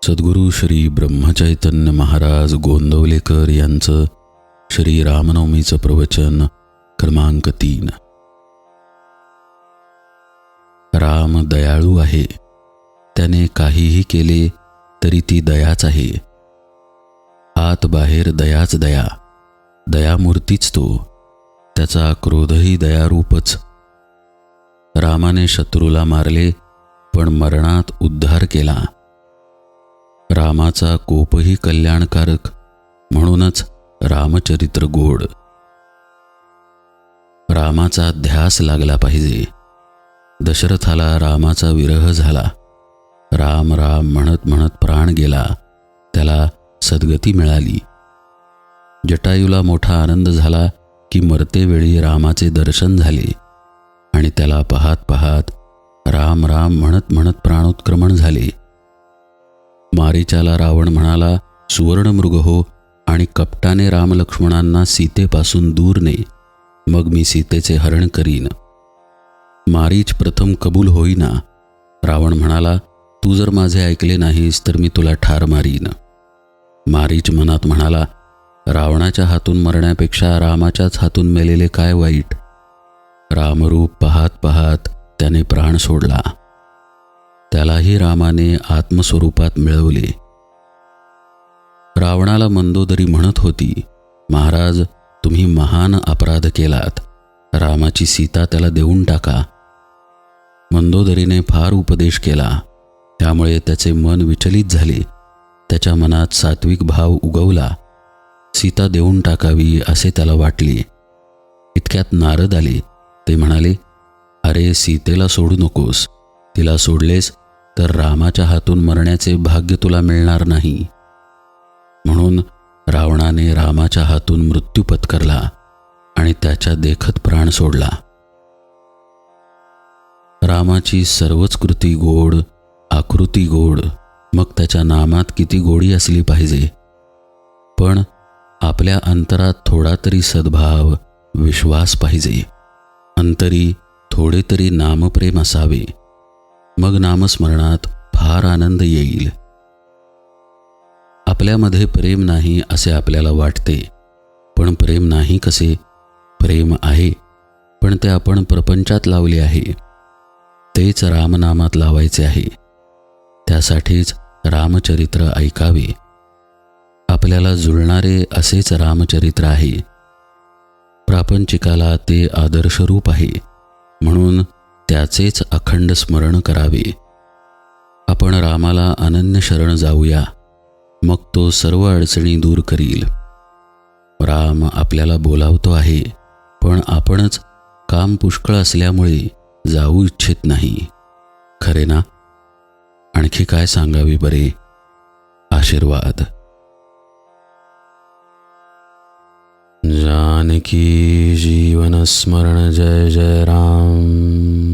सद्गुरू श्री ब्रह्मचैतन्य महाराज गोंदवलेकर यांचं श्री रामनवमीचं प्रवचन क्रमांक 3. राम दयाळू आहे, त्याने काहीही केले तरी ती दयाच आहे. आत बाहेर दयाच दया, दयामूर्तीच तो, त्याचा क्रोधही दयारूपच. रामाने शत्रूला मारले पण मरणात उद्धार केला. रामाचा कोपही कल्याणकारक, म्हणूनच रामचरित्र गोड. रामाचा ध्यास लागला पाहिजे. दशरथाला रामाचा विरह झाला. राम राम म्हणत म्हणत प्राण गेला, त्याला सद्गती मिळाली. जटायूला मोठा आनंद झाला की मरतेवेळी रामाचे दर्शन झाले आणि त्याला पाहत पाहत राम राम म्हणत म्हणत प्राणोत्क्रमण झाले. मारीचाला रावण म्हणाला, सुवर्णमृग हो आणि कपटाने रामलक्ष्मणांना सीतेपासून दूर ने, मग मी सीतेचे हरण करीन. मारीच प्रथम कबूल होईना. रावण म्हणाला, तू जर माझे ऐकले नाहीस तर मी तुला ठार मारीन. मारीच मनात म्हणाला, रावणाच्या हातून मरण्यापेक्षा रामाच्याच हातून मेलेले काय वाईट. रामरूप पाहत पाहत त्याने प्राण सोडला. त्यालाही रामाने आत्मस्वरूपात मिळवले. रावणाला मंदोदरी म्हणत होती, महाराज तुम्ही महान अपराध केलात, रामाची सीता त्याला देऊन टाका. मंदोदरीने फार उपदेश केला, त्यामुळे त्याचे मन विचलित झाले. त्याच्या मनात सात्विक भाव उगवला. सीता देऊन टाकावी असे त्याला वाटले. इतक्यात नारद आले. ते म्हणाले, अरे सीतेला सोडू नकोस, तिला सोडलेस तर रामाच्या हातून मरण्याचे भाग्य तुला मिळणार नाही. म्हणून रावणाने रामाच्या हातून मृत्यू पत्करला आणि त्याच्या देखत प्राण सोडला. रामाची सर्वच कृती गोड, आकृती गोड, मग त्याच्या नामात किती गोडी असली पाहिजे. पण आपल्या अंतरात थोडा तरी सद्भाव, विश्वास पाहिजे. अंतरी थोडे तरी नामप्रेम असावे, मग नामस्मरणात फार आनंद येईल. आपल्यामध्ये प्रेम नाही असे आपल्याला वाटते, पण प्रेम नाही कसे? प्रेम आहे, पण ते आपण प्रपंचात लावले आहे. तेच रामनामात लावायचे आहे. त्यासाठीच रामचरित्र ऐकावे. आपल्याला जुळणारे असेच रामचरित्र आहे. प्रापंचिकाला ते आदर्शरूप आहे, म्हणून त्याचेच अखंड स्मरण करावे. आपण रामाला अनन्य शरण जाऊया, मग तो सर्व अडचणी दूर करील. राम आपल्याला बोलावतो आहे, पण आपणच काम पुष्कळ असल्यामुळे जाऊ इच्छित नाही. खरे ना? आणखी काय सांगावे बरे? आशीर्वाद. जानकी जीवन स्मरण जय जय राम.